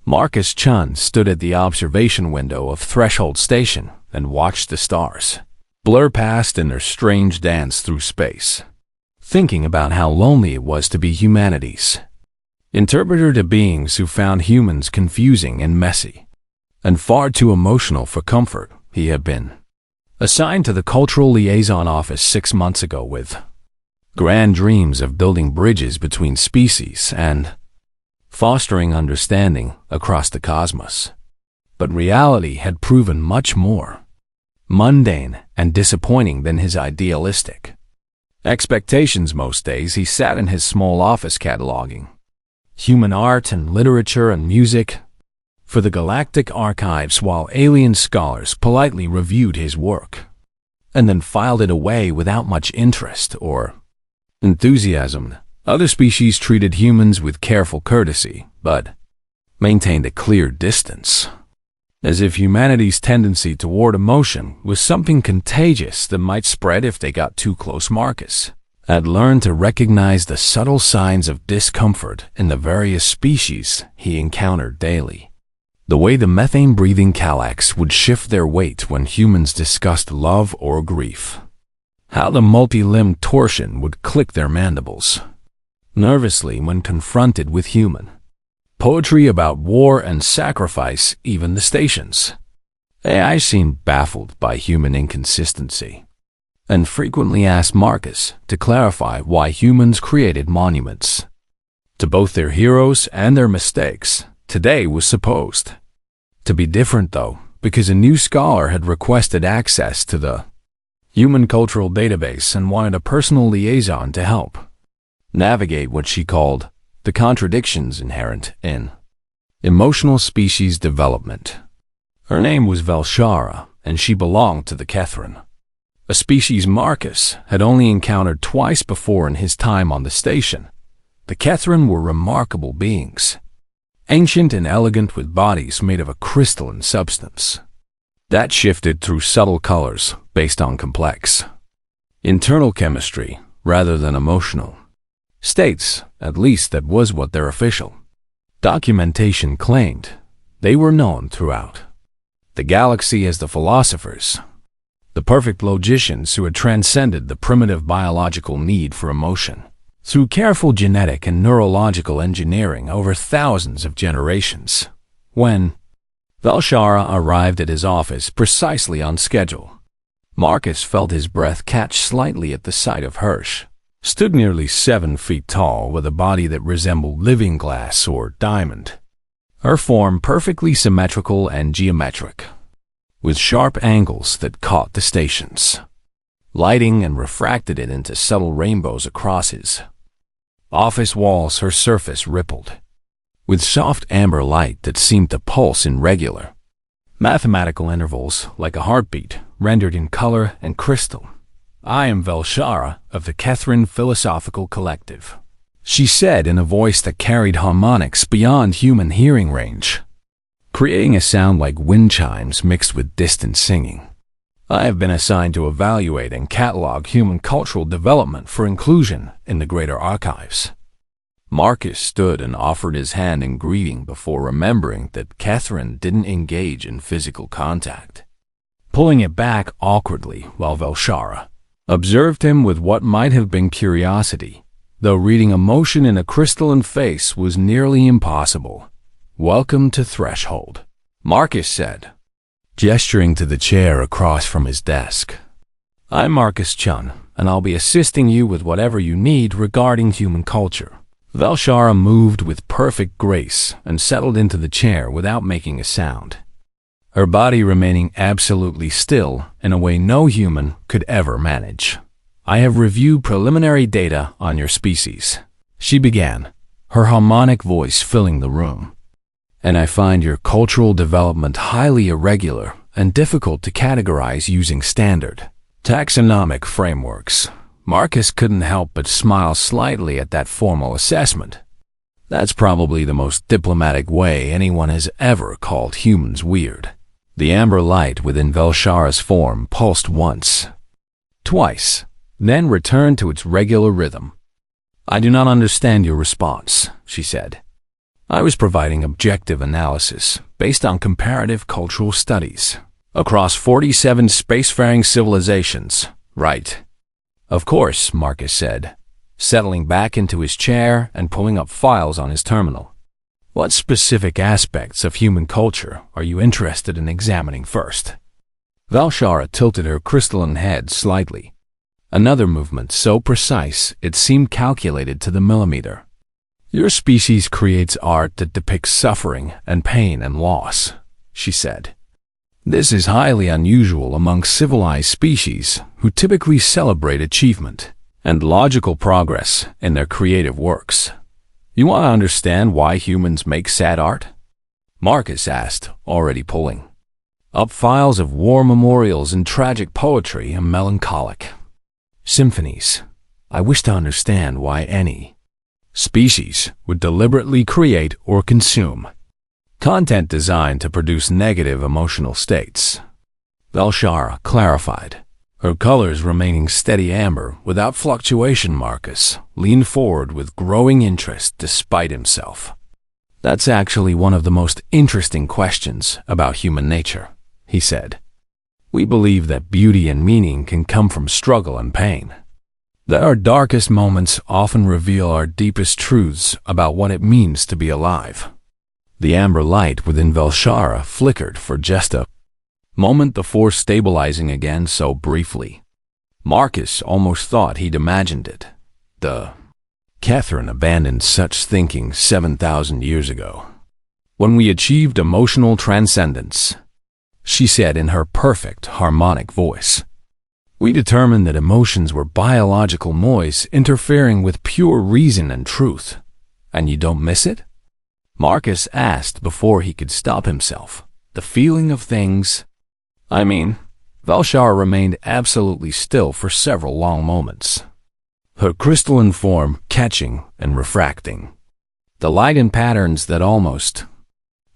Marcus Chun stood at the observation window of Threshold Station and watched the stars blur past in their strange dance through space, thinking about how lonely it was to be humanity's interpreter to beings who found humans confusing and messy, and far too emotional for comfort. He had been assigned to the Cultural Liaison Office 6 months ago with grand dreams of building bridges between species and fostering understanding across the cosmos. But reality had proven much more mundane and disappointing than his idealistic expectations. Most days he sat in his small office cataloging human art and literature and music for the Galactic Archives while alien scholars politely reviewed his work and then filed it away without much interest or enthusiasm. Other species treated humans with careful courtesy, but maintained a clear distance, as if humanity's tendency toward emotion was something contagious that might spread if they got too close. Marcus had learned to recognize the subtle signs of discomfort in the various species he encountered daily. The way the methane-breathing Calax would shift their weight when humans discussed love or grief. How the multi-limbed torsion would click their mandibles nervously when confronted with human poetry about war and sacrifice. Even the station's AI seemed baffled by human inconsistency and frequently asked Marcus to clarify why humans created monuments to both their heroes and their mistakes. Today was supposed to be different, though, because a new scholar had requested access to the Human Cultural Database and wanted a personal liaison to help navigate what she called the contradictions inherent in emotional species development. Her name was Velshara, and she belonged to the Kethrin, a species Marcus had only encountered twice before in his time on the station. The Kethrin were remarkable beings, ancient and elegant, with bodies made of a crystalline substance that shifted through subtle colors based on complex internal chemistry rather than emotional states. At least that was what their official documentation claimed. They were known throughout the galaxy as the philosophers, the perfect logicians who had transcended the primitive biological need for emotion through careful genetic and neurological engineering over thousands of generations. When Velshara arrived at his office precisely on schedule, Marcus felt his breath catch slightly at the sight of Hirsch. Stood nearly 7 feet tall with a body that resembled living glass or diamond, her form perfectly symmetrical and geometric, with sharp angles that caught the station's lighting and refracted it into subtle rainbows across his office walls. Her surface rippled with soft amber light that seemed to pulse in regular mathematical intervals like a heartbeat, rendered in color and crystal. "I am Velshara of the Kethrin Philosophical Collective," she said in a voice that carried harmonics beyond human hearing range, creating a sound like wind chimes mixed with distant singing. "I have been assigned to evaluate and catalog human cultural development for inclusion in the greater archives." Marcus stood and offered his hand in greeting before remembering that Kethrin didn't engage in physical contact, pulling it back awkwardly while Velshara observed him with what might have been curiosity, though reading emotion in a crystalline face was nearly impossible. "Welcome to Threshold," Marcus said, gesturing to the chair across from his desk. "I'm Marcus Chun, and I'll be assisting you with whatever you need regarding human culture." Velshara moved with perfect grace and settled into the chair without making a sound, her body remaining absolutely still in a way no human could ever manage. "I have reviewed preliminary data on your species," she began, her harmonic voice filling the room, "and I find your cultural development highly irregular and difficult to categorize using standard taxonomic frameworks." Marcus couldn't help but smile slightly at that formal assessment. That's probably the most diplomatic way anyone has ever called humans weird. The amber light within Velshara's form pulsed once, twice, then returned to its regular rhythm. "I do not understand your response," she said. I was providing objective analysis based on comparative cultural studies across 47 spacefaring civilizations, right? Of course, Marcus said, settling back into his chair and pulling up files on his terminal. What specific aspects of human culture are you interested in examining first? Valshara tilted her crystalline head slightly. Another movement so precise it seemed calculated to the millimeter. Your species creates art that depicts suffering and pain and loss, she said. This is highly unusual among civilized species who typically celebrate achievement and logical progress in their creative works. You want to understand why humans make sad art? Marcus asked, already pulling up files of war memorials and tragic poetry and melancholic symphonies. I wish to understand why any species would deliberately create or consume content designed to produce negative emotional states. Valshara clarified, her colors remaining steady amber without fluctuation. Marcus leaned forward with growing interest despite himself. That's actually one of the most interesting questions about human nature, he said. We believe that beauty and meaning can come from struggle and pain. That our darkest moments often reveal our deepest truths about what it means to be alive. The amber light within Valshara flickered for just a moment before stabilizing again so briefly. Marcus almost thought he'd imagined it. Catherine abandoned such thinking 7,000 years ago. When we achieved emotional transcendence, she said in her perfect harmonic voice, we determined that emotions were biological noise interfering with pure reason and truth. And you don't miss it? Marcus asked before he could stop himself. The feeling of things. Valshara remained absolutely still for several long moments, her crystalline form catching and refracting the light in patterns that almost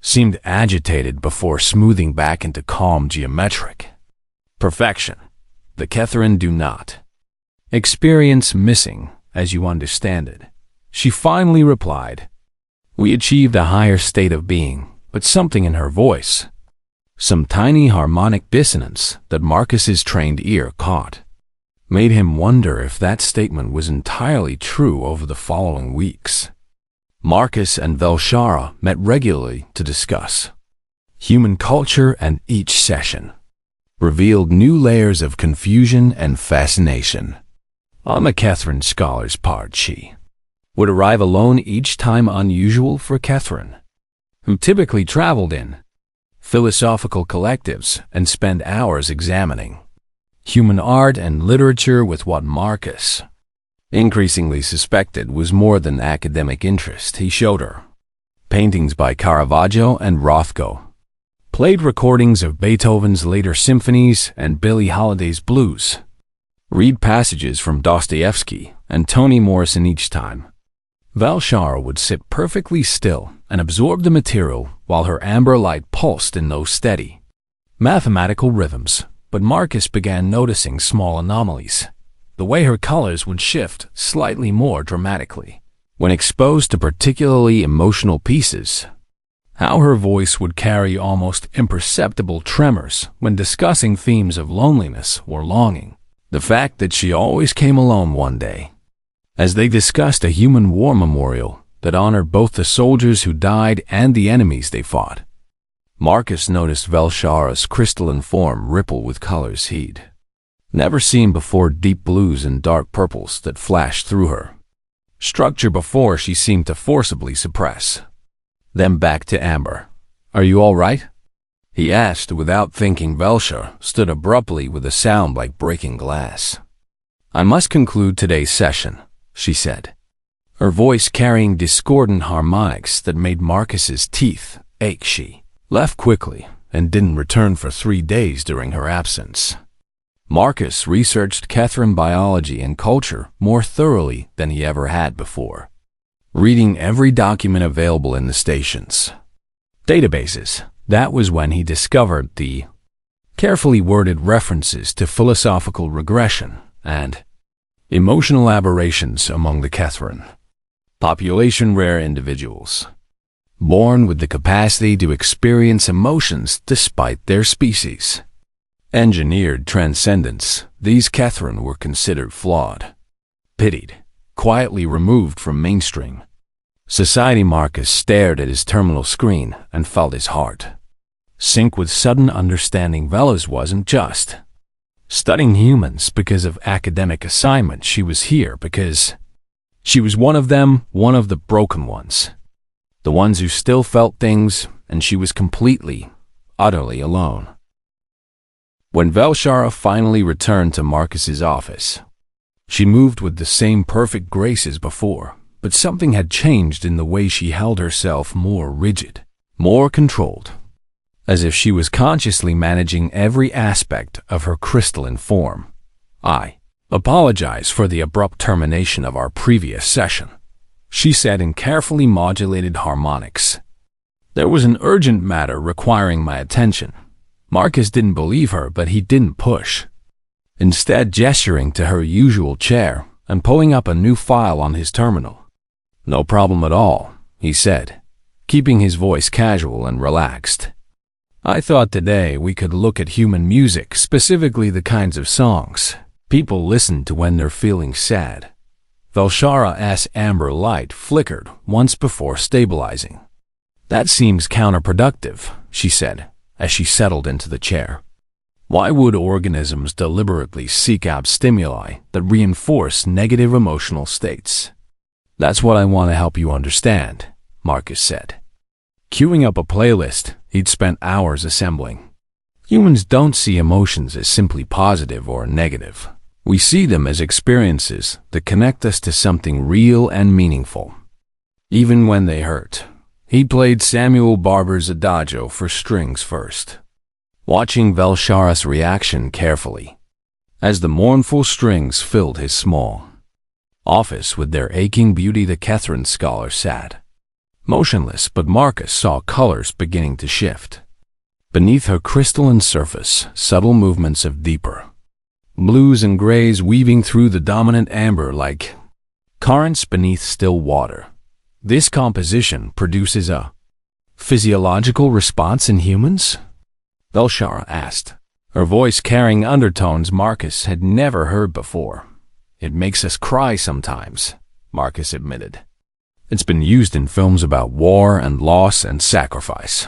seemed agitated before smoothing back into calm geometric perfection. The Catherine do not experience missing as you understand it, she finally replied. We achieved a higher state of being, but something in her voice, some tiny harmonic dissonance that Marcus's trained ear caught, made him wonder if that statement was entirely true. Over the following weeks, Marcus and Valshara met regularly to discuss human culture, and each session revealed new layers of confusion and fascination. On the Catherine scholar's part, she would arrive alone each time, unusual for Catherine, who typically traveled in philosophical collectives and spent hours examining human art and literature with what Marcus increasingly suspected was more than academic interest. He showed her paintings by Caravaggio and Rothko, played recordings of Beethoven's later symphonies and Billie Holiday's blues, read passages from Dostoevsky and Toni Morrison each time. Valshara would sit perfectly still and absorb the material while her amber light pulsed in those steady, mathematical rhythms. But Marcus began noticing small anomalies. The way her colors would shift slightly more dramatically when exposed to particularly emotional pieces. How her voice would carry almost imperceptible tremors when discussing themes of loneliness or longing. The fact that she always came alone one day, as they discussed a human war memorial that honored both the soldiers who died and the enemies they fought. Marcus noticed Valshara's crystalline form ripple with colors he'd never seen before, deep blues and dark purples that flashed through her structure before she seemed to forcibly suppress. Then back to amber. Are you all right? He asked without thinking. Valshara stood abruptly with a sound like breaking glass. I must conclude today's session, she said, her voice carrying discordant harmonics that made Marcus's teeth ache. She left quickly and didn't return for 3 days during her absence. Marcus researched Catherine biology and culture more thoroughly than he ever had before, reading every document available in the station's databases. That was when he discovered the carefully worded references to philosophical regression and emotional aberrations among the Catherine population, rare individuals born with the capacity to experience emotions despite their species. Engineered transcendence, these Kethren were considered flawed, pitied, quietly removed from mainstream society. Marcus stared at his terminal screen and felt his heart sink with sudden understanding. Velas wasn't just studying humans because of academic assignment. She was here because she was one of them, one of the broken ones, the ones who still felt things, and she was completely, utterly alone. When Velshara finally returned to Marcus's office, she moved with the same perfect grace as before, but something had changed in the way she held herself, more rigid, more controlled, as if she was consciously managing every aspect of her crystalline form. "I apologize for the abrupt termination of our previous session," she said in carefully modulated harmonics. "There was an urgent matter requiring my attention." Marcus didn't believe her, but he didn't push. Instead, gesturing to her usual chair and pulling up a new file on his terminal. "No problem at all," he said, keeping his voice casual and relaxed. "I thought today we could look at human music, specifically the kinds of songs people listen to when they're feeling sad." Velshara's amber light flickered once before stabilizing. "That seems counterproductive," she said, as she settled into the chair. "Why would organisms deliberately seek out stimuli that reinforce negative emotional states?" "That's what I want to help you understand," Marcus said, queuing up a playlist he'd spent hours assembling. "Humans don't see emotions as simply positive or negative. We see them as experiences that connect us to something real and meaningful, even when they hurt." He played Samuel Barber's Adagio for strings first, watching Velshara's reaction carefully, as the mournful strings filled his small office with their aching beauty. The Kethren scholar sat motionless, but Marcus saw colors beginning to shift. Beneath her crystalline surface, subtle movements of deeper blues and grays weaving through the dominant amber like currents beneath still water. "This composition produces a physiological response in humans?" Velshara asked, her voice carrying undertones Marcus had never heard before. "It makes us cry sometimes," Marcus admitted. "It's been used in films about war and loss and sacrifice.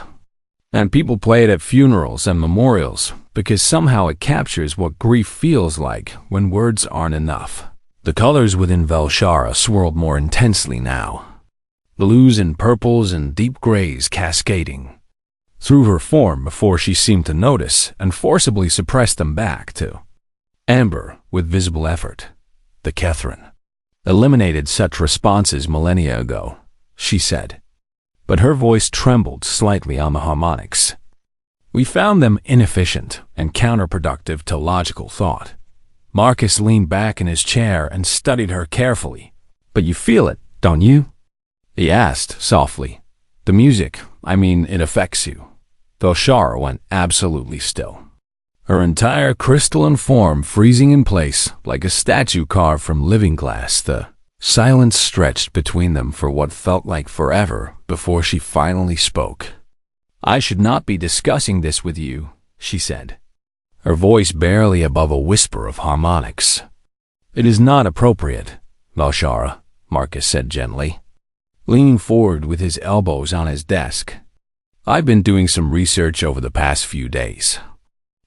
And people play it at funerals and memorials because somehow it captures what grief feels like when words aren't enough." The colors within Velshara swirled more intensely now, blues and purples and deep grays cascading through her form before she seemed to notice and forcibly suppressed them back to amber with visible effort. "The Kethren eliminated such responses millennia ago," she said, but her voice trembled slightly on the harmonics. "We found them inefficient and counterproductive to logical thought." Marcus leaned back in his chair and studied her carefully. "But you feel it, don't you?" he asked softly. "The music, it affects you." Velshara went absolutely still, her entire crystalline form freezing in place like a statue carved from living glass. The silence stretched between them for what felt like forever before she finally spoke. "I should not be discussing this with you," she said, her voice barely above a whisper of harmonics. "It is not appropriate, Velshara," Marcus said gently, leaning forward with his elbows on his desk. "I've been doing some research over the past few days,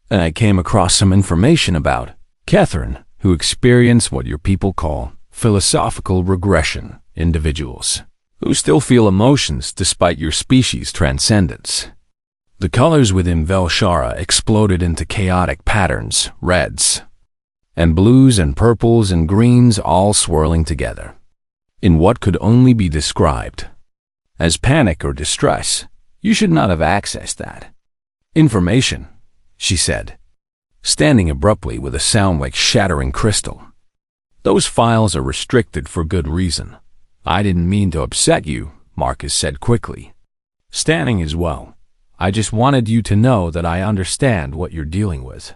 and I came across some information about Kethren who experience what your people call philosophical regression, individuals who still feel emotions despite your species' transcendence." The colors within Velshara exploded into chaotic patterns, reds and blues and purples and greens all swirling together in what could only be described as panic or distress. "You should not have accessed that information," she said, standing abruptly with a sound like shattering crystal. "Those files are restricted for good reason." "I didn't mean to upset you," Marcus said quickly, standing as well. "I just wanted you to know that I understand what you're dealing with.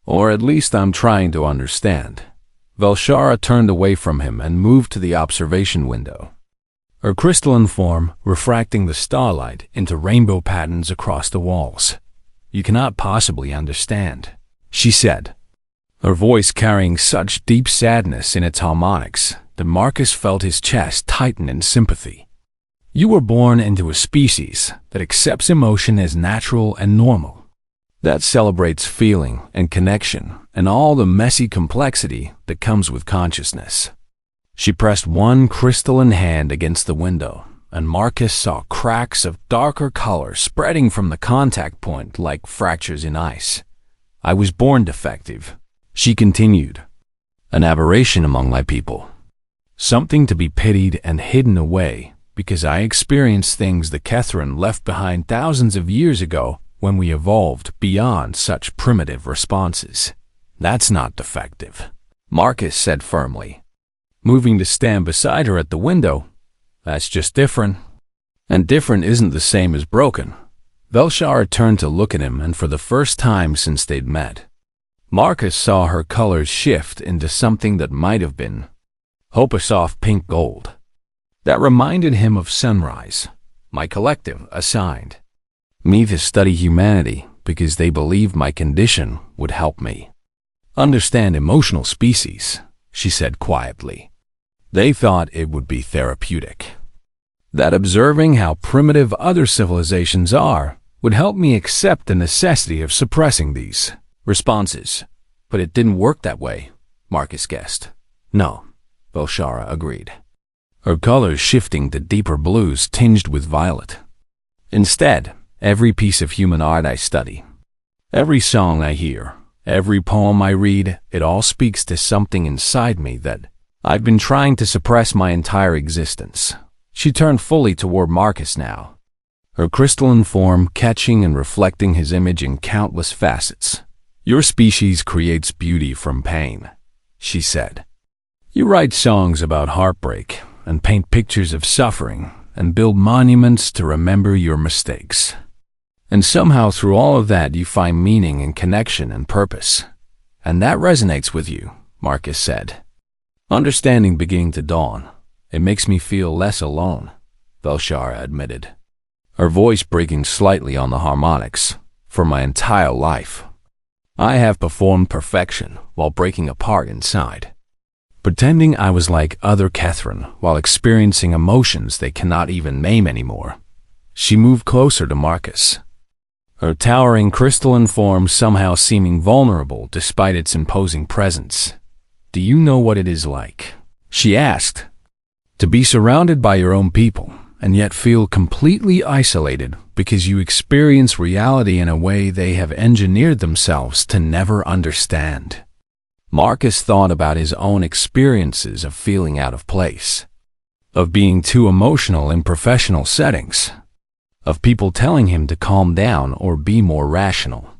Or at least I'm trying to understand." Velshara turned away from him and moved to the observation window, her crystalline form refracting the starlight into rainbow patterns across the walls. "You cannot possibly understand," she said, her voice carrying such deep sadness in its harmonics that Marcus felt his chest tighten in sympathy. "You were born into a species that accepts emotion as natural and normal, that celebrates feeling and connection and all the messy complexity that comes with consciousness." She pressed one crystalline hand against the window, and Marcus saw cracks of darker color spreading from the contact point like fractures in ice. "I was born defective," she continued, "an aberration among my people, something to be pitied and hidden away because I experienced things the Kethran left behind thousands of years ago when we evolved beyond such primitive responses." "That's not defective," Marcus said firmly, moving to stand beside her at the window. "That's just different. And different isn't the same as broken." Velshara turned to look at him, and for the first time since they'd met, Marcus saw her colors shift into something that might have been hope, a soft pink gold that reminded him of sunrise. "My collective assigned me to study humanity because they believed my condition would help me understand emotional species," she said quietly. "They thought it would be therapeutic, that observing how primitive other civilizations are would help me accept the necessity of suppressing these responses. But it didn't work that way," Marcus guessed. "No," Velshara agreed, her colors shifting to deeper blues tinged with violet. "Instead, every piece of human art I study, every song I hear, every poem I read, it all speaks to something inside me that I've been trying to suppress my entire existence." She turned fully toward Marcus now, her crystalline form catching and reflecting his image in countless facets. "Your species creates beauty from pain," she said. "You write songs about heartbreak and paint pictures of suffering and build monuments to remember your mistakes. And somehow through all of that you find meaning and connection and purpose. And that resonates with you," Marcus said, understanding beginning to dawn. "It makes me feel less alone," Velshara admitted, her voice breaking slightly on the harmonics. "For my entire life, I have performed perfection while breaking apart inside, pretending I was like other Kethran while experiencing emotions they cannot even name anymore." She moved closer to Marcus, her towering crystalline form somehow seeming vulnerable despite its imposing presence. "Do you know what it is like," she asked, "to be surrounded by your own people and yet feel completely isolated because you experience reality in a way they have engineered themselves to never understand?" Marcus thought about his own experiences of feeling out of place, of being too emotional in professional settings, of people telling him to calm down or be more rational.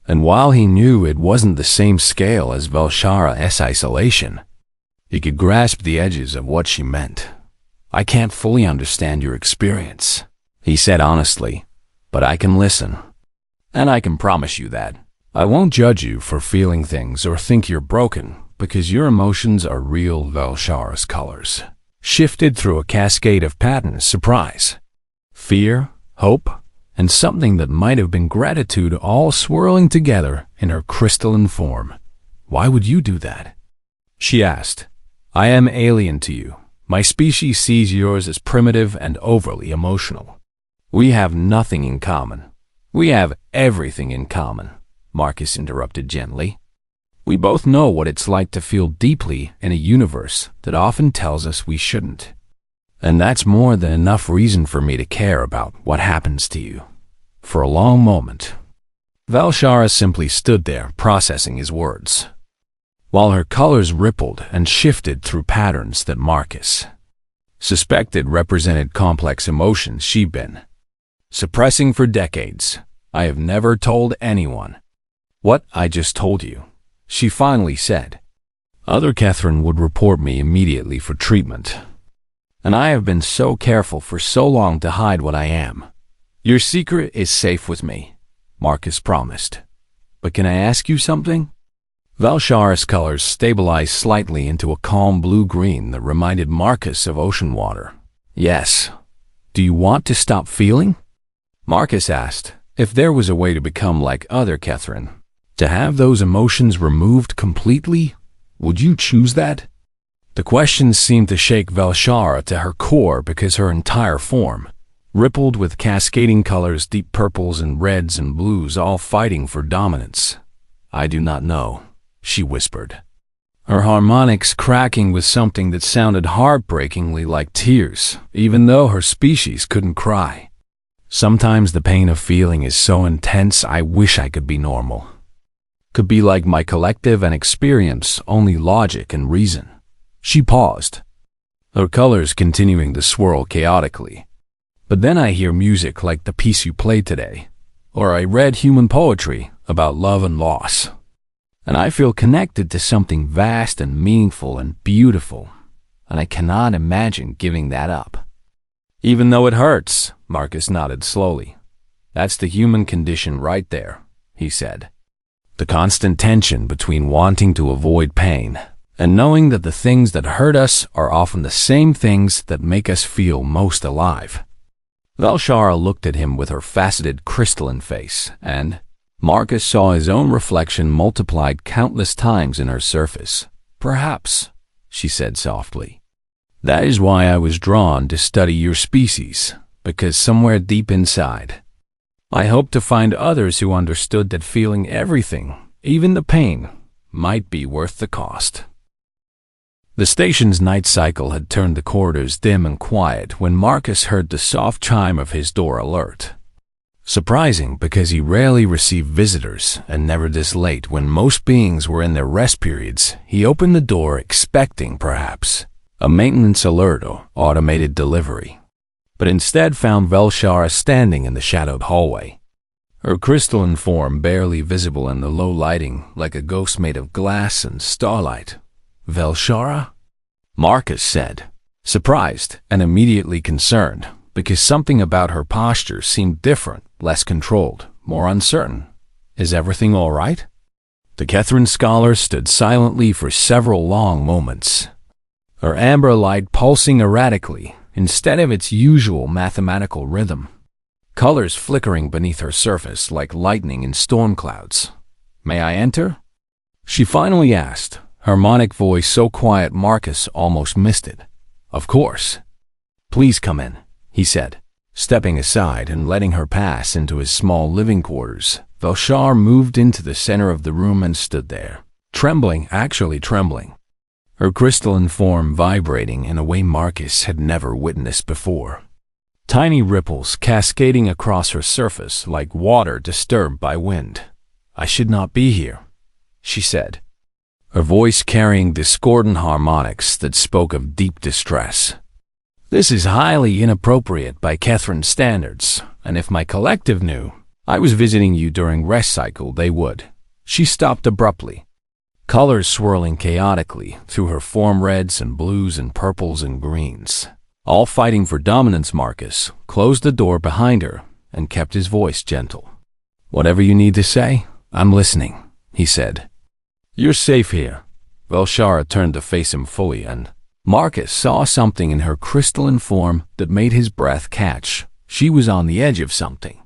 And while he knew it wasn't the same scale as Velshara's isolation, he could grasp the edges of what she meant. "I can't fully understand your experience," he said honestly, "but I can listen. And I can promise you that I won't judge you for feeling things or think you're broken because your emotions are real." Velshara's colors shifted through a cascade of patterns: surprise, fear, hope, and something that might have been gratitude, all swirling together in her crystalline form. "Why would you do that?" she asked. "I am alien to you. My species sees yours as primitive and overly emotional. We have nothing in common." "We have everything in common," Marcus interrupted gently. "We both know what it's like to feel deeply in a universe that often tells us we shouldn't. And that's more than enough reason for me to care about what happens to you." For a long moment, Velshara simply stood there processing his words, while her colors rippled and shifted through patterns that Marcus suspected represented complex emotions she'd been suppressing for decades. "I have never told anyone what I just told you," she finally said. "Other Kethran would report me immediately for treatment, and I have been so careful for so long to hide what I am. Your secret is safe with me," Marcus promised. "But can I ask you something?" Velshara's colors stabilized slightly into a calm blue-green that reminded Marcus of ocean water. Yes. Do you want to stop feeling? Marcus asked if there was a way to become like other Catherine. To have those emotions removed completely? Would you choose that? The question seemed to shake Velshara to her core because her entire form, rippled with cascading colors, deep purples and reds and blues, all fighting for dominance. I do not know, she whispered, her harmonics cracking with something that sounded heartbreakingly like tears, even though her species couldn't cry. Sometimes the pain of feeling is so intense I wish I could be normal. Could be like my collective and experience only logic and reason. She paused, her colors continuing to swirl chaotically. But then I hear music like the piece you played today, or I read human poetry about love and loss, and I feel connected to something vast and meaningful and beautiful, and I cannot imagine giving that up. Even though it hurts, Marcus nodded slowly. That's the human condition right there, he said. The constant tension between wanting to avoid pain and knowing that the things that hurt us are often the same things that make us feel most alive. Velshara looked at him with her faceted crystalline face, and Marcus saw his own reflection multiplied countless times in her surface. Perhaps, she said softly. That is why I was drawn to study your species, because somewhere deep inside, I hoped to find others who understood that feeling everything, even the pain, might be worth the cost. The station's night cycle had turned the corridors dim and quiet when Marcus heard the soft chime of his door alert. Surprising because he rarely received visitors and never this late when most beings were in their rest periods, he opened the door expecting, perhaps, a maintenance alert or automated delivery, but instead found Velshara standing in the shadowed hallway, her crystalline form barely visible in the low lighting like a ghost made of glass and starlight. Velshara? Marcus said, surprised and immediately concerned, because something about her posture seemed different, less controlled, more uncertain. Is everything all right? The Catherine scholar stood silently for several long moments, her amber light pulsing erratically instead of its usual mathematical rhythm, colors flickering beneath her surface like lightning in storm clouds. May I enter? She finally asked, harmonic voice so quiet Marcus almost missed it. Of course. Please come in, he said, stepping aside and letting her pass into his small living quarters. Velshara moved into the center of the room and stood there, trembling, actually trembling, her crystalline form vibrating in a way Marcus had never witnessed before. Tiny ripples cascading across her surface like water disturbed by wind. I should not be here, she said, her voice carrying discordant harmonics that spoke of deep distress. This is highly inappropriate by Catherine standards, and if my collective knew I was visiting you during rest cycle, they would. She stopped abruptly, colors swirling chaotically through her form, reds and blues and purples and greens, all fighting for dominance. Marcus closed the door behind her and kept his voice gentle. Whatever you need to say, I'm listening, he said. You're safe here. Velshara turned to face him fully, and Marcus saw something in her crystalline form that made his breath catch. She was on the edge of something,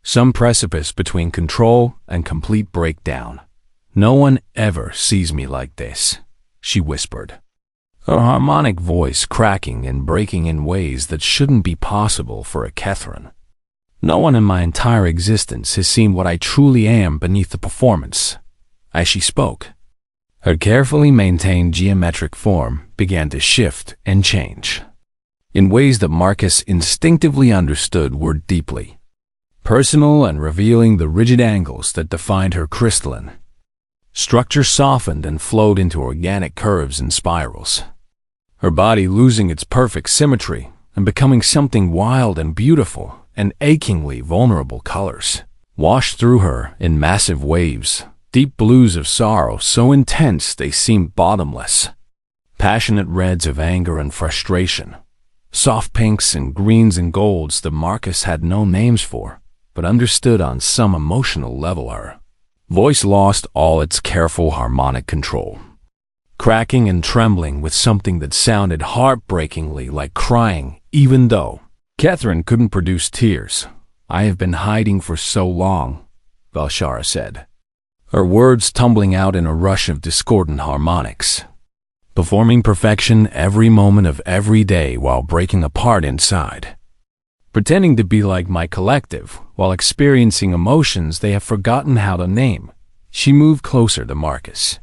some precipice between control and complete breakdown. No one ever sees me like this, she whispered, her harmonic voice cracking and breaking in ways that shouldn't be possible for a Catherine. No one in my entire existence has seen what I truly am beneath the performance. As she spoke, her carefully maintained geometric form began to shift and change in ways that Marcus instinctively understood were deeply personal and revealing the rigid angles that defined her crystalline structure softened and flowed into organic curves and spirals, her body losing its perfect symmetry and becoming something wild and beautiful, and achingly vulnerable colors washed through her in massive waves. Deep blues of sorrow so intense they seemed bottomless, passionate reds of anger and frustration, soft pinks and greens and golds that Marcus had no names for, but understood on some emotional level. Her voice lost all its careful harmonic control, cracking and trembling with something that sounded heartbreakingly like crying Even though Catherine couldn't produce tears, I have been hiding for so long, Valshara said, her words tumbling out in a rush of discordant harmonics, performing perfection every moment of every day while breaking apart inside, pretending to be like my collective while experiencing emotions they have forgotten how to name. She moved closer to Marcus,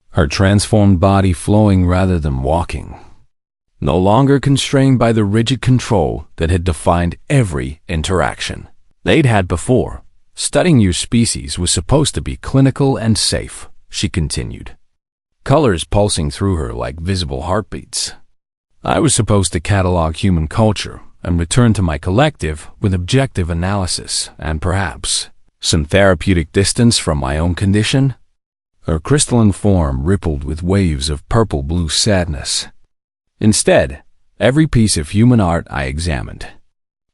her transformed body flowing rather than walking, no longer constrained by the rigid control that had defined every interaction they'd had before. Studying your species was supposed to be clinical and safe, she continued, colors pulsing through her like visible heartbeats. I was supposed to catalog human culture and return to my collective with objective analysis and perhaps some therapeutic distance from my own condition. Her crystalline form rippled with waves of purple-blue sadness. Instead, every piece of human art I examined,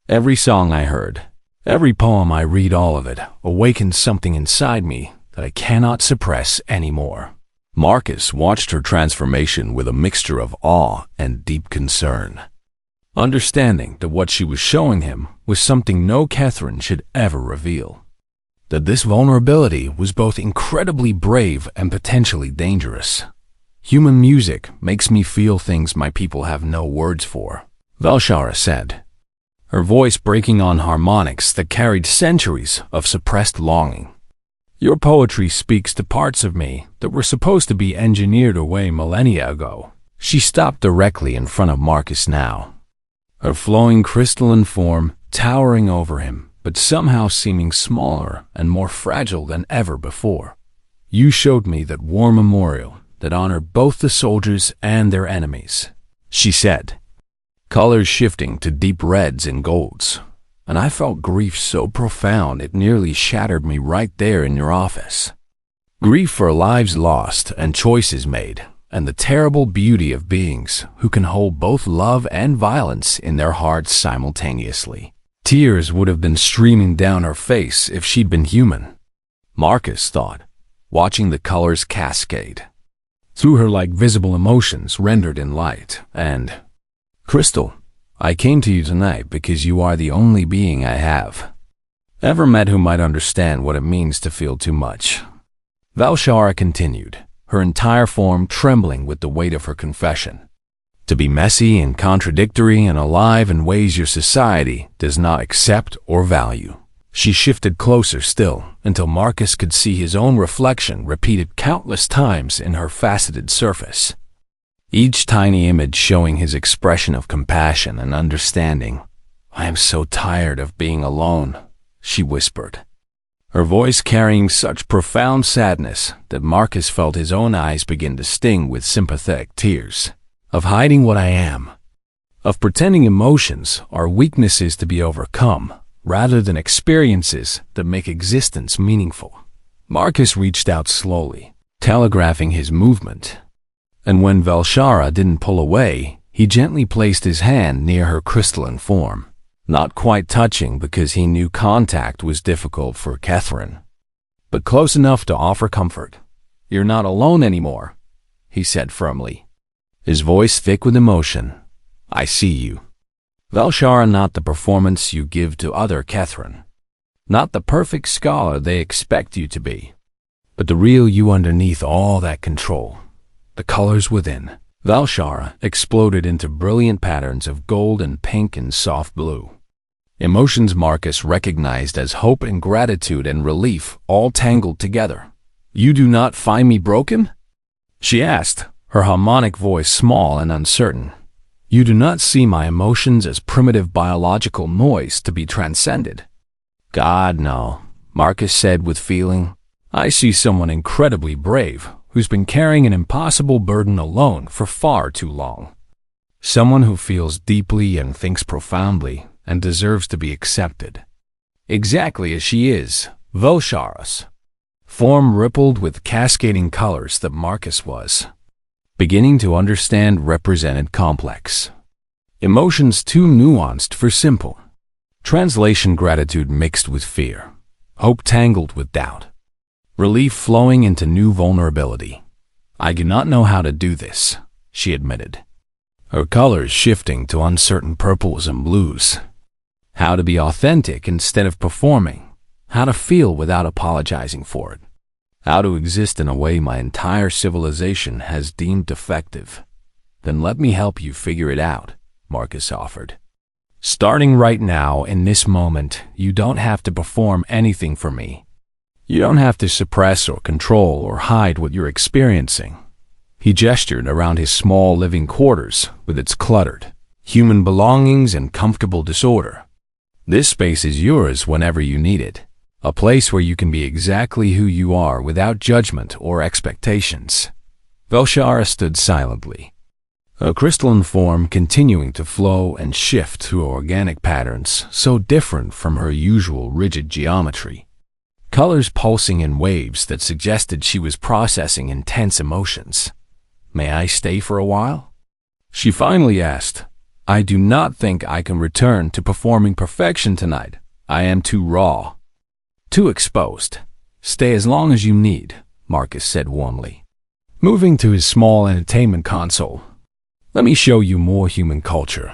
every song I heard, every poem I read, all of it awakened something inside me that I cannot suppress anymore. Marcus watched her transformation with a mixture of awe and deep concern, understanding that what she was showing him was something no Catherine should ever reveal, that this vulnerability was both incredibly brave and potentially dangerous. Human music makes me feel things my people have no words for, Valshara said, her voice breaking on harmonics that carried centuries of suppressed longing. Your poetry speaks to parts of me that were supposed to be engineered away millennia ago. She stopped directly in front of Marcus now, her flowing crystalline form towering over him, but somehow seeming smaller and more fragile than ever before. You showed me that war memorial that honored both the soldiers and their enemies, she said, colors shifting to deep reds and golds, and I felt grief so profound it nearly shattered me right there in your office. Grief for lives lost and choices made, and the terrible beauty of beings who can hold both love and violence in their hearts simultaneously. Tears would have been streaming down her face if she'd been human, Marcus thought, watching the colors cascade through her like visible emotions rendered in light. And, Crystal, I came to you tonight because you are the only being I have ever met who might understand what it means to feel too much. Valshara continued, her entire form trembling with the weight of her confession. To be messy and contradictory and alive in ways your society does not accept or value. She shifted closer still until Marcus could see his own reflection repeated countless times in her faceted surface, each tiny image showing his expression of compassion and understanding. I am so tired of being alone, she whispered, her voice carrying such profound sadness that Marcus felt his own eyes begin to sting with sympathetic tears. Of hiding what I am, of pretending emotions are weaknesses to be overcome, rather than experiences that make existence meaningful. Marcus reached out slowly, telegraphing his movement, and when Valshara didn't pull away, he gently placed his hand near her crystalline form, not quite touching because he knew contact was difficult for Catherine, but close enough to offer comfort. You're not alone anymore, he said firmly, his voice thick with emotion. I see you. Valshara, not the performance you give to other Catherine, not the perfect scholar they expect you to be, but the real you underneath all that control, the colors within. Valshara exploded into brilliant patterns of gold and pink and soft blue. Emotions Marcus recognized as hope and gratitude and relief all tangled together. You do not find me broken? She asked, her harmonic voice small and uncertain. You do not see my emotions as primitive biological noise to be transcended? God, no, Marcus said with feeling. I see someone incredibly brave who's been carrying an impossible burden alone for far too long. Someone who feels deeply and thinks profoundly and deserves to be accepted. Exactly as she is, Valshara's form rippled with cascading colors that Marcus was beginning to understand represented complex emotions too nuanced for simple translation, gratitude mixed with fear, hope tangled with doubt, relief flowing into new vulnerability. I do not know how to do this, she admitted, her colors shifting to uncertain purples and blues. How to be authentic instead of performing. How to feel without apologizing for it. How to exist in a way my entire civilization has deemed defective. Then let me help you figure it out, Marcus offered. Starting right now, in this moment, you don't have to perform anything for me. You don't have to suppress or control or hide what you're experiencing. He gestured around his small living quarters with its cluttered, human belongings and comfortable disorder. This space is yours whenever you need it. A place where you can be exactly who you are without judgment or expectations. Velshara stood silently, her crystalline form continuing to flow and shift through organic patterns so different from her usual rigid geometry. Colors pulsing in waves that suggested she was processing intense emotions. May I stay for a while? She finally asked. I do not think I can return to performing perfection tonight. I am too raw. Too exposed. Stay as long as you need, Marcus said warmly. Moving to his small entertainment console. Let me show you more human culture.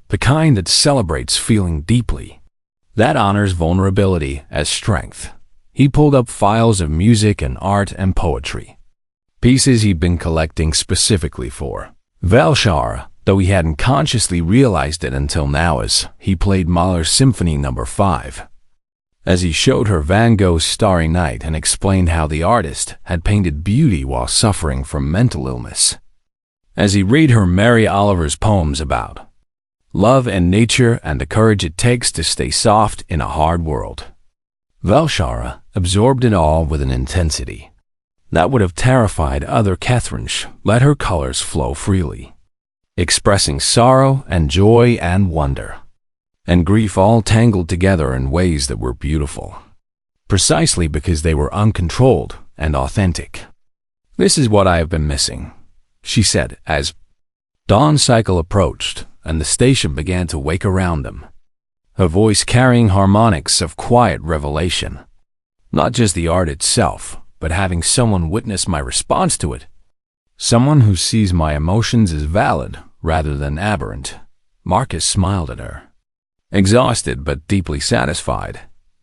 The kind that celebrates feeling deeply. That honors vulnerability as strength. He pulled up files of music and art and poetry. Pieces he'd been collecting specifically for Velshara, though he hadn't consciously realized it until now as he played Mahler's Symphony No. 5. As he showed her Van Gogh's Starry Night and explained how the artist had painted beauty while suffering from mental illness. As he read her Mary Oliver's poems about love and nature and the courage it takes to stay soft in a hard world. Velshara absorbed it all with an intensity that would have terrified other Catherines. Let her colors flow freely, expressing sorrow and joy and wonder, and grief all tangled together in ways that were beautiful, precisely because they were uncontrolled and authentic. This is what I have been missing, she said as dawn cycle approached and the station began to wake around them, her voice carrying harmonics of quiet revelation. Not just the art itself, but having someone witness my response to it. Someone who sees my emotions as valid rather than aberrant. Marcus smiled at her. Exhausted but deeply satisfied.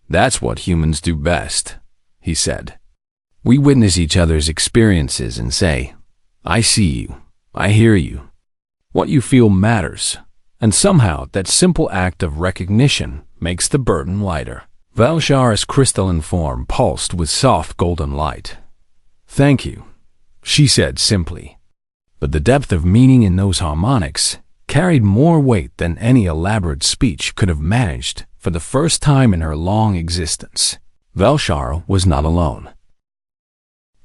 That's what humans do best, he said. We witness each other's experiences and say, I see you, I hear you. What you feel matters, and somehow that simple act of recognition makes the burden lighter. Velshara's crystalline form pulsed with soft golden light. Thank you, she said simply. But the depth of meaning in those harmonics carried more weight than any elaborate speech could have managed. For the first time in her long existence, Velshara was not alone.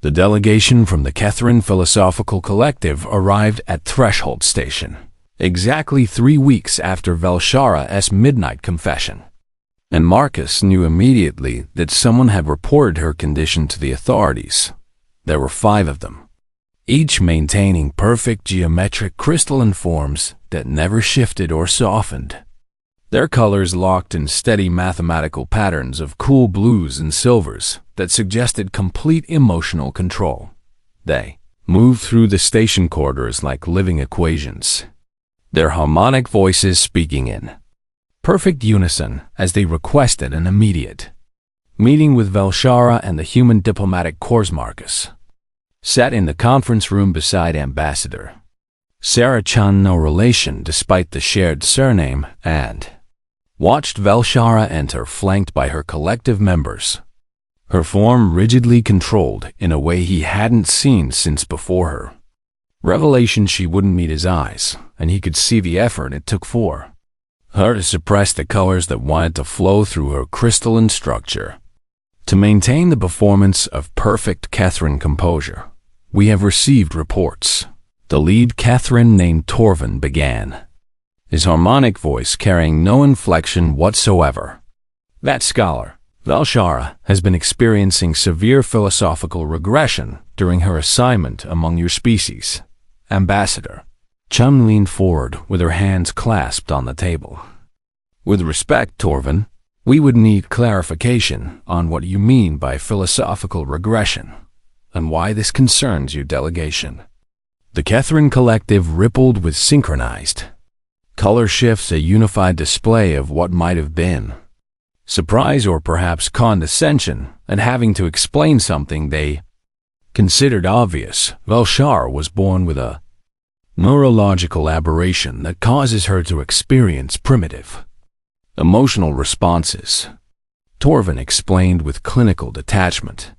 The delegation from the Catherine Philosophical Collective arrived at Threshold Station, exactly 3 weeks after Velshara's midnight confession. And Marcus knew immediately that someone had reported her condition to the authorities. There were 5 of them, each maintaining perfect geometric crystalline forms that never shifted or softened. Their colors locked in steady mathematical patterns of cool blues and silvers that suggested complete emotional control. They moved through the station corridors like living equations, their harmonic voices speaking in perfect unison as they requested an immediate meeting with Velshara and the human diplomatic corps. Marcus sat in the conference room beside Ambassador Sarah Chun, no relation despite the shared surname, and watched Velshara enter flanked by her collective members, her form rigidly controlled in a way he hadn't seen since before her. Revelation she wouldn't meet his eyes, and he could see the effort it took for her to suppress the colors that wanted to flow through her crystalline structure. To maintain the performance of perfect Catherine composure, we have received reports. The lead Catherine named Torvin began, his harmonic voice carrying no inflection whatsoever. That scholar, Velshara, has been experiencing severe philosophical regression during her assignment among your species. Ambassador Chum leaned forward with her hands clasped on the table. With respect, Torvin, we would need clarification on what you mean by philosophical regression and why this concerns your delegation. The Catherine collective rippled with synchronized color shifts, a unified display of what might have been. Surprise or perhaps condescension at having to explain something they considered obvious. Velshara was born with a neurological aberration that causes her to experience primitive emotional responses. Torvin explained with clinical detachment.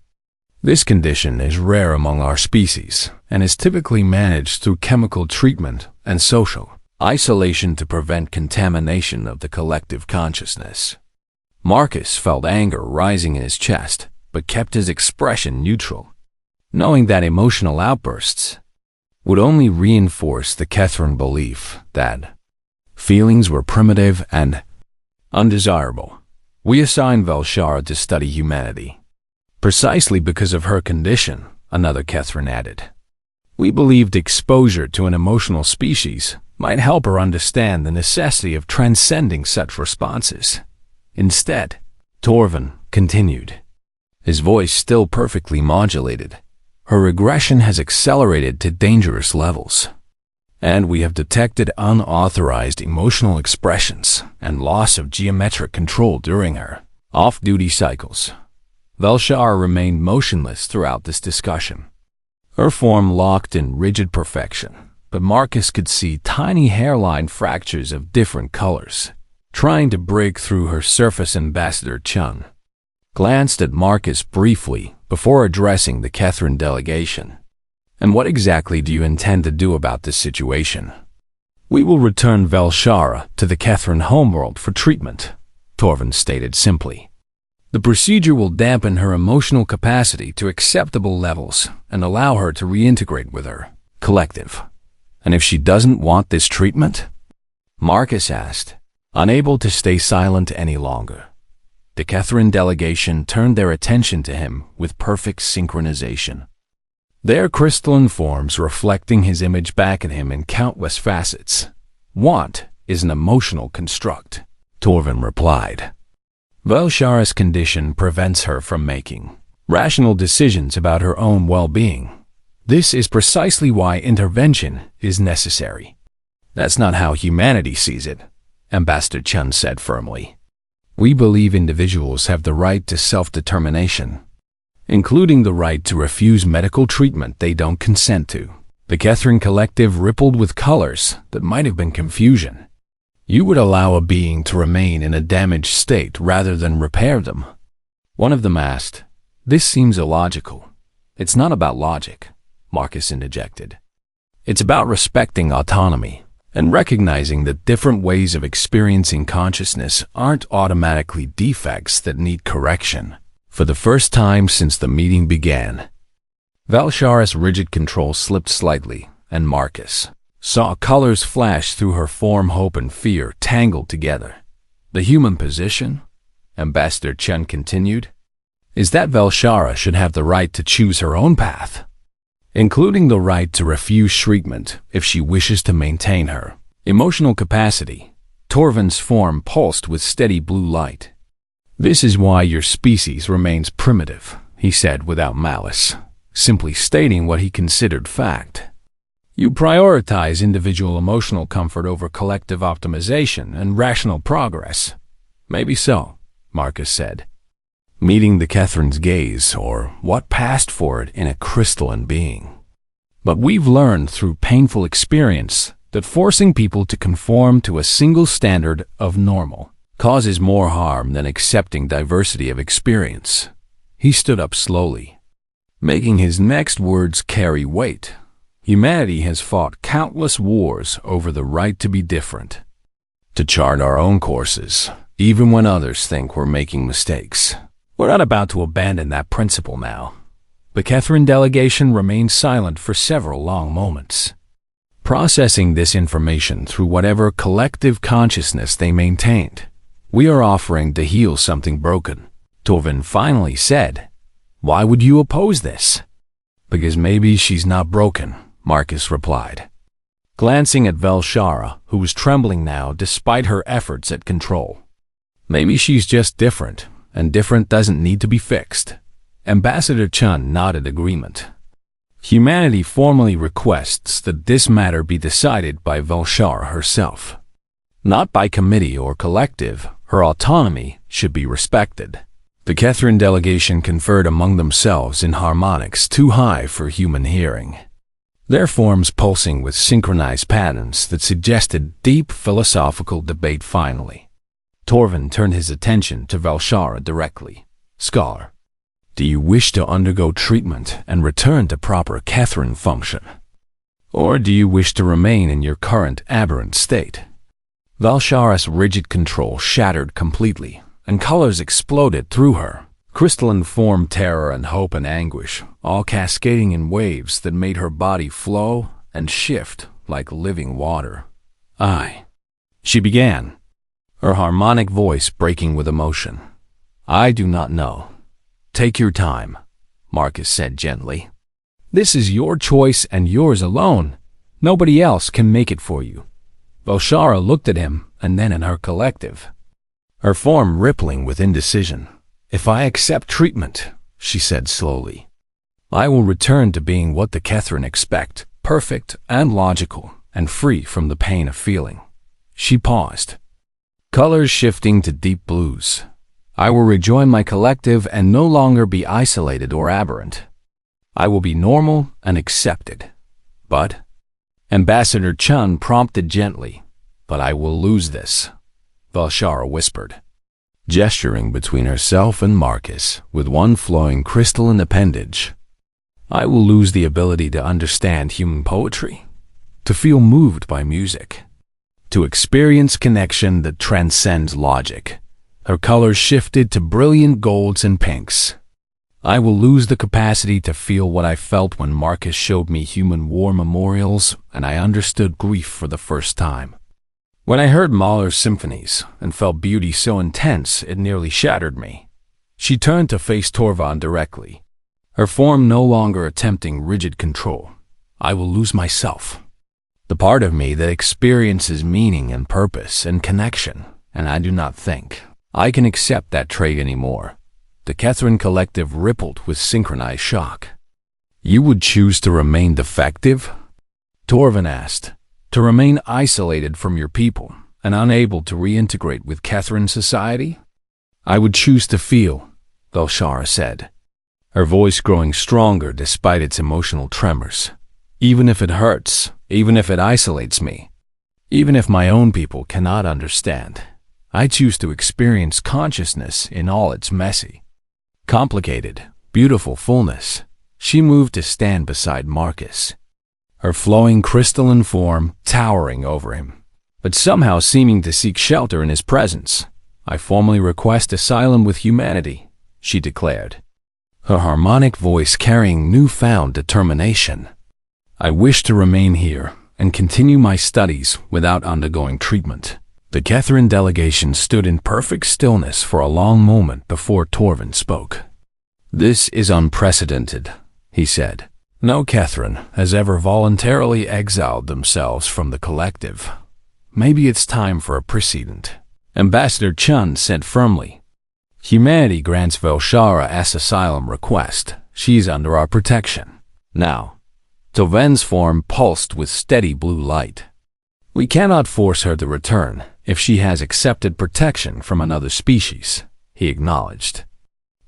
This condition is rare among our species and is typically managed through chemical treatment and social isolation to prevent contamination of the collective consciousness. Marcus felt anger rising in his chest, but kept his expression neutral, knowing that emotional outbursts would only reinforce the Catherine belief that feelings were primitive and undesirable. We assigned Velshara to study humanity, precisely because of her condition, another Catherine added. We believed exposure to an emotional species might help her understand the necessity of transcending such responses. Instead, Torvin continued, his voice still perfectly modulated, her regression has accelerated to dangerous levels, and we have detected unauthorized emotional expressions and loss of geometric control during her off-duty cycles. Velshara remained motionless throughout this discussion, her form locked in rigid perfection, but Marcus could see tiny hairline fractures of different colors trying to break through her surface. Ambassador Chun glanced at Marcus briefly before addressing the Catherine delegation. And what exactly do you intend to do about this situation? We will return Velshara to the Catherine homeworld for treatment, Torvin stated simply. The procedure will dampen her emotional capacity to acceptable levels and allow her to reintegrate with her collective. And if she doesn't want this treatment? Marcus asked, unable to stay silent any longer. The Catherine delegation turned their attention to him with perfect synchronization, their crystalline forms reflecting his image back at him in countless facets. Want is an emotional construct, Torvin replied. Velshara's condition prevents her from making rational decisions about her own well-being. This is precisely why intervention is necessary. That's not how humanity sees it, Ambassador Chun said firmly. We believe individuals have the right to self-determination, including the right to refuse medical treatment they don't consent to. The Catherine collective rippled with colors that might have been confusion. You would allow a being to remain in a damaged state rather than repair them. One of them asked, this seems illogical. It's not about logic, Marcus interjected. It's about respecting autonomy and recognizing that different ways of experiencing consciousness aren't automatically defects that need correction. For the first time since the meeting began, Velshara's rigid control slipped slightly, and Marcus saw colors flash through her form. Hope and fear tangled together. The human position, Ambassador Chen continued, is that Velshara should have the right to choose her own path, including the right to refuse treatment if she wishes to maintain her emotional capacity. Torvin's form pulsed with steady blue light. This is why your species remains primitive, he said without malice, simply stating what he considered fact. You prioritize individual emotional comfort over collective optimization and rational progress. Maybe so, Marcus said, meeting the Catherine's gaze, or what passed for it in a crystalline being. But we've learned through painful experience that forcing people to conform to a single standard of normal causes more harm than accepting diversity of experience. He stood up slowly, making his next words carry weight. Humanity has fought countless wars over the right to be different, to chart our own courses, even when others think we're making mistakes. We're not about to abandon that principle now. The Catherine delegation remained silent for several long moments, processing this information through whatever collective consciousness they maintained. We are offering to heal something broken, Torvin finally said. Why would you oppose this? Because maybe she's not broken, Marcus replied, glancing at Velshara, who was trembling now despite her efforts at control. Maybe she's just different, and different doesn't need to be fixed. Ambassador Chun nodded agreement. Humanity formally requests that this matter be decided by Velshara herself. Not by committee or collective, her autonomy should be respected. The Catherine delegation conferred among themselves in harmonics too high for human hearing, their forms pulsing with synchronized patterns that suggested deep philosophical debate. Finally, Torvin turned his attention to Velshara directly. "Scholar, do you wish to undergo treatment and return to proper Catherine function? Or do you wish to remain in your current aberrant state?" Velshara's rigid control shattered completely, and colors exploded through her. Crystalline form, terror and hope and anguish, all cascading in waves that made her body flow and shift like living water. She began, her harmonic voice breaking with emotion. "I do not know. Take your time," Marcus said gently. "This is your choice and yours alone. Nobody else can make it for you." Velshara looked at him and then at her collective, her form rippling with indecision. "If I accept treatment," she said slowly, "I will return to being what the Catherine expect, perfect and logical, and free from the pain of feeling." She paused, colors shifting to deep blues. "I will rejoin my collective and no longer be isolated or aberrant. I will be normal and accepted. But," Ambassador Chun prompted gently, "but I will lose this," Velshara whispered, gesturing between herself and Marcus with one flowing crystalline appendage. "I will lose the ability to understand human poetry, to feel moved by music, to experience connection that transcends logic." Her colors shifted to brilliant golds and pinks. "I will lose the capacity to feel what I felt when Marcus showed me human war memorials and I understood grief for the first time. When I heard Mahler's symphonies and felt beauty so intense it nearly shattered me." She turned to face Torvin directly, her form no longer attempting rigid control. "I will lose myself, the part of me that experiences meaning and purpose and connection, and I do not think I can accept that trait anymore." The Catherine collective rippled with synchronized shock. "You would choose to remain defective?" Torvin asked. "To remain isolated from your people and unable to reintegrate with Catherine society?" "I would choose to feel," Velshara said, her voice growing stronger despite its emotional tremors. "Even if it hurts, even if it isolates me, even if my own people cannot understand, I choose to experience consciousness in all its messy, complicated, beautiful fullness." She moved to stand beside Marcus, her flowing crystalline form towering over him, but somehow seeming to seek shelter in his presence. "I formally request asylum with humanity," she declared, her harmonic voice carrying newfound determination. "I wish to remain here and continue my studies without undergoing treatment." The Catherine delegation stood in perfect stillness for a long moment before Torvin spoke. "This is unprecedented," he said. "No Catherine has ever voluntarily exiled themselves from the collective. Maybe it's time for a precedent." Ambassador Chun said firmly, "Humanity grants Velshara's asylum request. She's under our protection." Now, Torvin's form pulsed with steady blue light. "We cannot force her to return if she has accepted protection from another species," he acknowledged.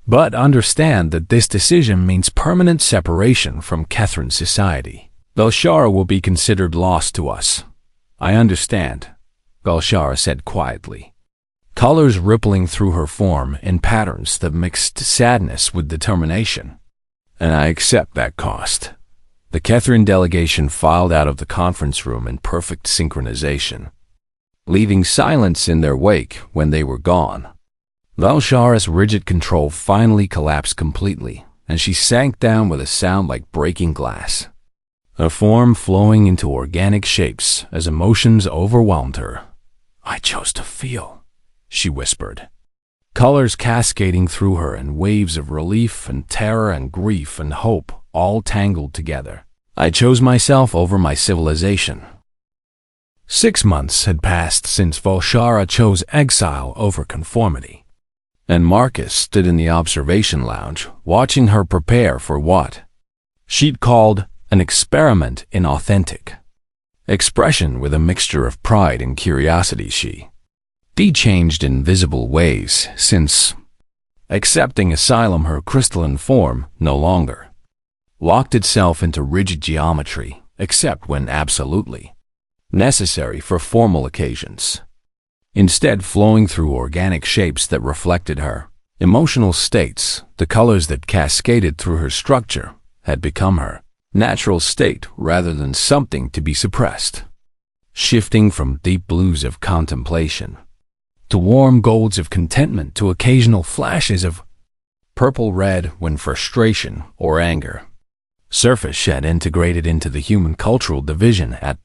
"But understand that this decision means permanent separation from Catherine society. Velshara will be considered lost to us." "I understand," Velshara said quietly, colors rippling through her form in patterns that mixed sadness with determination. "And I accept that cost." The Catherine delegation filed out of the conference room in perfect synchronization, leaving silence in their wake when they were gone. Velshara's rigid control finally collapsed completely, and she sank down with a sound like breaking glass, her form flowing into organic shapes as emotions overwhelmed her. "I chose to feel," she whispered, colors cascading through her in waves of relief and terror and grief and hope, all tangled together. "I chose myself over my civilization." 6 months had passed since Velshara chose exile over conformity, and Marcus stood in the observation lounge, watching her prepare for what She'd called an experiment in authentic expression with a mixture of pride and curiosity. She changed in visible ways since accepting asylum. Her crystalline form no longer locked itself into rigid geometry except when absolutely necessary for formal occasions, instead flowing through organic shapes that reflected her emotional states. The colors that cascaded through her structure had become her natural state rather than something to be suppressed, shifting from deep blues of contemplation to warm golds of contentment to occasional flashes of purple-red when frustration or anger surface had integrated into the human cultural division at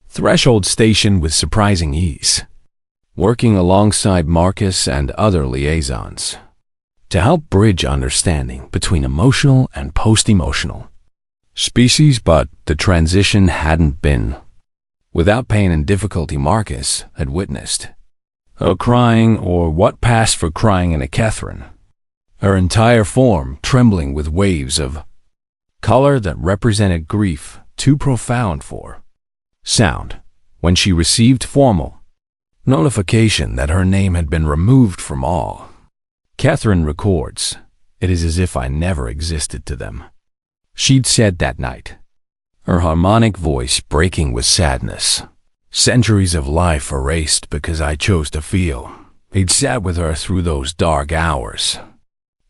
Threshold Station with surprising ease, working alongside Marcus and other liaisons to help bridge understanding between emotional and post-emotional species. But the transition hadn't been without pain and difficulty. Marcus had witnessed her crying, or what passed for crying, in a Catherine, her entire form trembling with waves of color that represented grief too profound for sound. When she received formal notification that her name had been removed from all Catherine records, "It is as if I never existed to them," she'd said that night, her harmonic voice breaking with sadness. "Centuries of life erased because I chose to feel." He'd sat with her through those dark hours,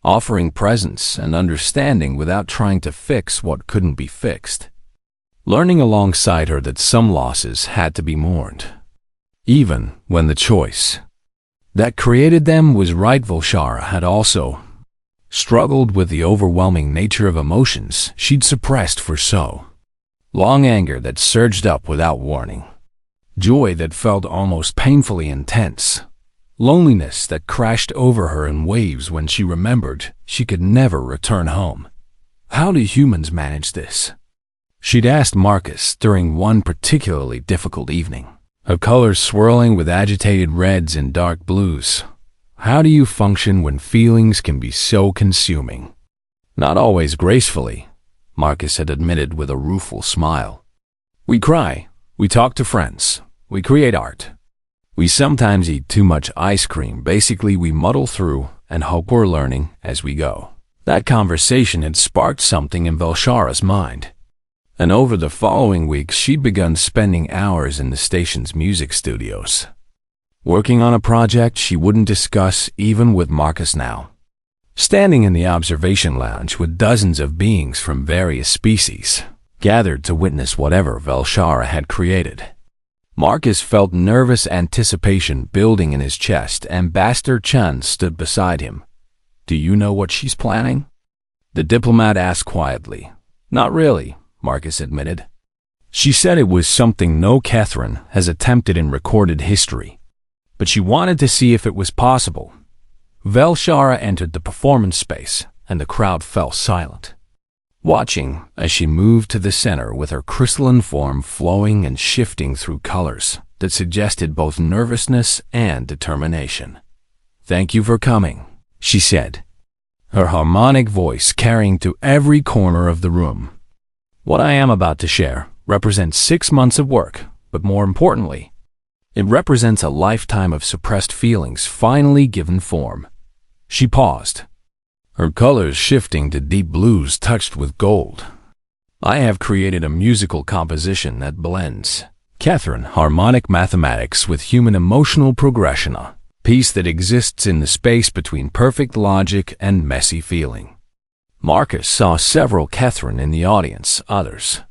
offering presence and understanding without trying to fix what couldn't be fixed, learning alongside her that some losses had to be mourned, even when the choice that created them was right. Velshara had also struggled with the overwhelming nature of emotions she'd suppressed for so long, anger that surged up without warning, joy that felt almost painfully intense, loneliness that crashed over her in waves when she remembered she could never return home. "How do humans manage this?" she'd asked Marcus during one particularly difficult evening, her colors swirling with agitated reds and dark blues. "How do you function when feelings can be so consuming?" "Not always gracefully," Marcus had admitted with a rueful smile. "We cry, we talk to friends, we create art. We sometimes eat too much ice cream. Basically, we muddle through and hope we're learning as we go." That conversation had sparked something in Velshara's mind, and over the following weeks she'd begun spending hours in the station's music studios, working on a project she wouldn't discuss even with Marcus now. Standing in the observation lounge with dozens of beings from various species gathered to witness whatever Velshara had created, Marcus felt nervous anticipation building in his chest. Ambassador Chun stood beside him. "Do you know what she's planning?" the diplomat asked quietly. "Not really," Marcus admitted. "She said it was something no Catherine has attempted in recorded history, but she wanted to see if it was possible." Velshara entered the performance space, and the crowd fell silent, watching as she moved to the center with her crystalline form flowing and shifting through colors that suggested both nervousness and determination. "Thank you for coming," she said, her harmonic voice carrying to every corner of the room. "What I am about to share represents 6 months of work, but more importantly, it represents a lifetime of suppressed feelings finally given form." She paused, her colors shifting to deep blues touched with gold. "I have created a musical composition that blends Catherine harmonic mathematics with human emotional progression, a piece that exists in the space between perfect logic and messy feeling." Marcus saw several Catherine in the audience, others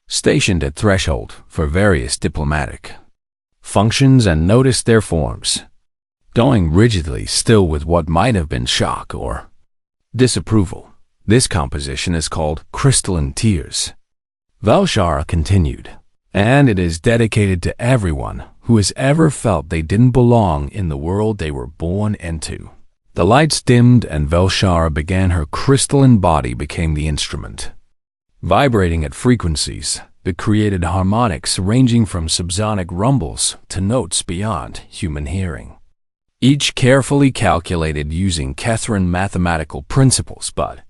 stationed at Threshold for various diplomatic functions, and noticed their forms going rigidly still with what might have been shock or disapproval. "This composition is called Crystalline Tears," Velshara continued, "and it is dedicated to everyone who has ever felt they didn't belong in the world they were born into." The lights dimmed and Velshara began. Her crystalline body became the instrument, vibrating at frequencies that created harmonics ranging from subsonic rumbles to notes beyond human hearing, each carefully calculated using Catherine mathematical principles. But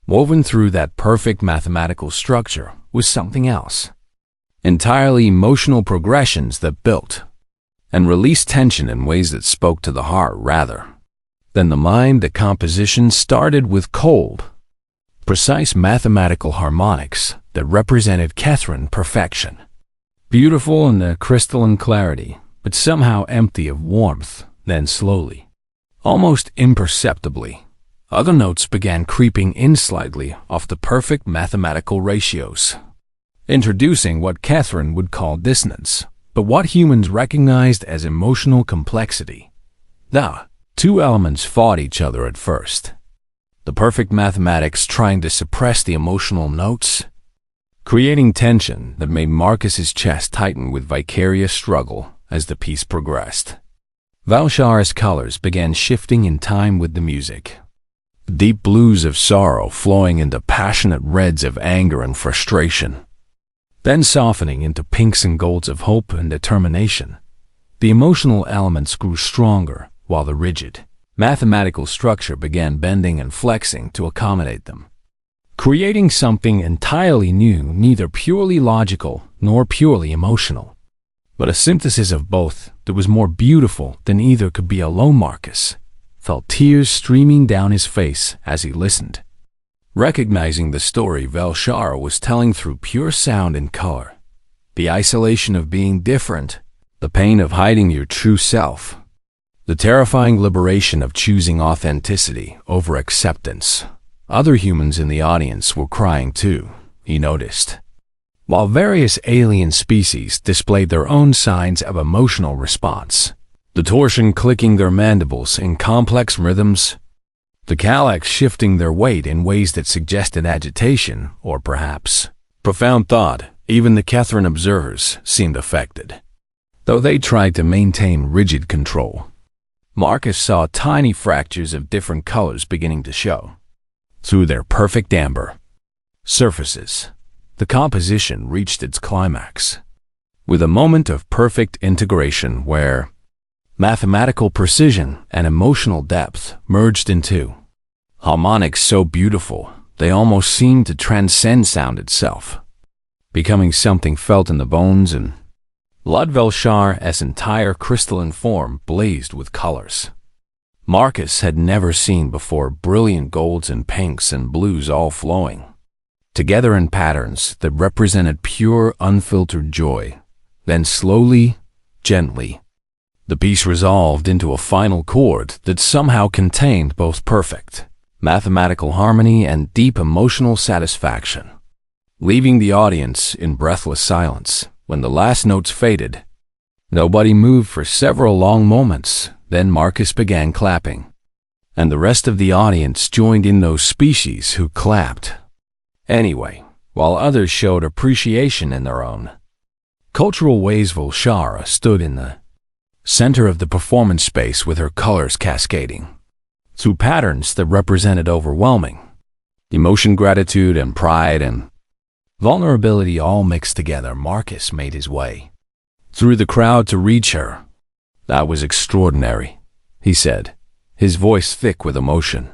Woven through that perfect mathematical structure was something else. Entirely emotional progressions that built and released tension in ways that spoke to the heart rather than the mind. The composition started with cold, precise mathematical harmonics that represented Catherine perfection. Beautiful in the crystalline clarity, but somehow empty of warmth. Then slowly, almost imperceptibly, other notes began creeping in slightly off the perfect mathematical ratios, introducing what Catherine would call dissonance, but what humans recognized as emotional complexity. The two elements fought each other at first, the perfect mathematics trying to suppress the emotional notes, creating tension that made Marcus's chest tighten with vicarious struggle as the piece progressed. Valshar's colors began shifting in time with the music, deep blues of sorrow flowing into passionate reds of anger and frustration, then softening into pinks and golds of hope and determination. The emotional elements grew stronger, while the rigid, mathematical structure began bending and flexing to accommodate them, creating something entirely new, neither purely logical nor purely emotional, but a synthesis of both that was more beautiful than either could be alone. Marcus felt tears streaming down his face as he listened, recognizing the story Valshar was telling through pure sound and color, the isolation of being different, the pain of hiding your true self, the terrifying liberation of choosing authenticity over acceptance. Other humans in the audience were crying too, he noticed, while various alien species displayed their own signs of emotional response, the torsion clicking their mandibles in complex rhythms, the Galax shifting their weight in ways that suggested agitation or perhaps profound thought. Even the Catherine observers seemed affected, though they tried to maintain rigid control. Marcus saw tiny fractures of different colors beginning to show through their perfect amber surfaces. The composition reached its climax, with a moment of perfect integration where mathematical precision and emotional depth merged into harmonics so beautiful they almost seemed to transcend sound itself, becoming something felt in the bones and blood. Valshar's entire crystalline form blazed with colors Marcus had never seen before, brilliant golds and pinks and blues all flowing together in patterns that represented pure, unfiltered joy. Then slowly, gently, the piece resolved into a final chord that somehow contained both perfect mathematical harmony and deep emotional satisfaction, leaving the audience in breathless silence. When the last notes faded, nobody moved for several long moments. Then Marcus began clapping, and the rest of the audience joined in, those species who clapped anyway, while others showed appreciation in their own cultural ways. Valshara stood in the center of the performance space with her colors cascading through patterns that represented overwhelming emotion, gratitude, and pride and vulnerability all mixed together. Marcus made his way through the crowd to reach her. "That was extraordinary," he said, his voice thick with emotion.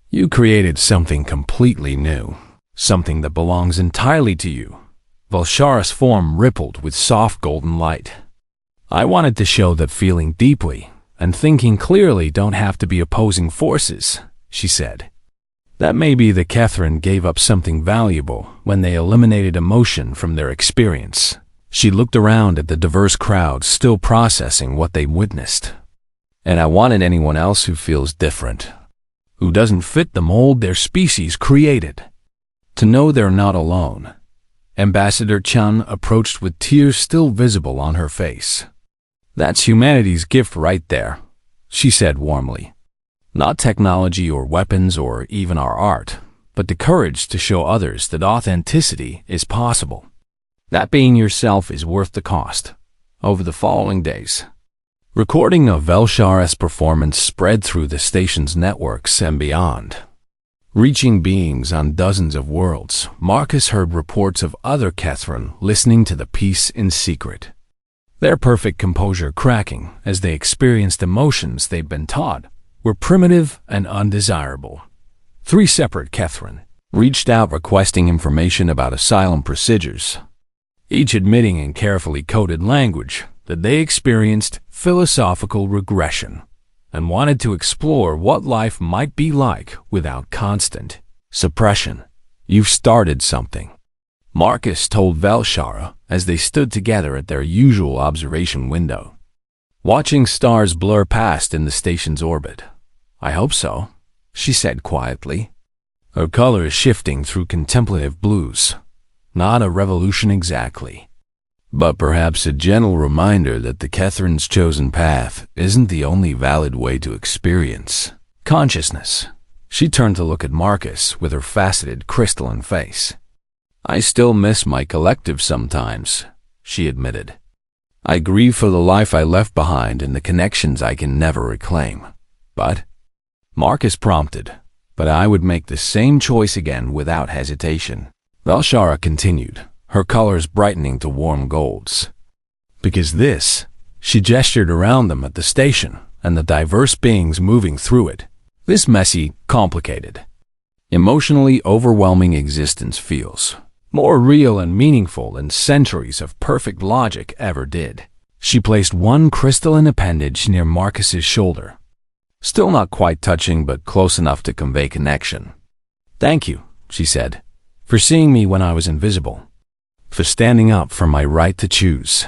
"You created something completely new, something that belongs entirely to you." Valshara's form rippled with soft golden light. "I wanted to show that feeling deeply and thinking clearly don't have to be opposing forces," she said. "That maybe the Catherine gave up something valuable when they eliminated emotion from their experience." She looked around at the diverse crowd, still processing what they witnessed. "And I wanted anyone else who feels different, who doesn't fit the mold their species created, to know they're not alone." Ambassador Chun approached with tears still visible on her face. "That's humanity's gift right there," she said warmly. "Not technology or weapons or even our art, but the courage to show others that authenticity is possible, that being yourself is worth the cost." Over the following days, recording of Valshar's performance spread through the station's networks and beyond, reaching beings on dozens of worlds. Marcus heard reports of other Catherine listening to the piece in secret, their perfect composure cracking as they experienced emotions they'd been taught were primitive and undesirable. 3 separate Catherine reached out requesting information about asylum procedures, each admitting in carefully coded language that they experienced philosophical regression and wanted to explore what life might be like without constant suppression. "You've started something," Marcus told Velshara as they stood together at their usual observation window, watching stars blur past in the station's orbit. "I hope so," she said quietly, her colors shifting through contemplative blues. "Not a revolution exactly, but perhaps a gentle reminder that the Catherine's chosen path isn't the only valid way to experience consciousness." She turned to look at Marcus with her faceted, crystalline face. "I still miss my collective sometimes," she admitted. "I grieve for the life I left behind and the connections I can never reclaim. But," Marcus prompted, "but I would make the same choice again without hesitation." Velshara continued, her colors brightening to warm golds. "Because this," she gestured around them at the station and the diverse beings moving through it, "this messy, complicated, emotionally overwhelming existence feels more real and meaningful than centuries of perfect logic ever did." She placed one crystalline appendage near Marcus's shoulder, still not quite touching but close enough to convey connection. "Thank you," she said, "for seeing me when I was invisible, for standing up for my right to choose."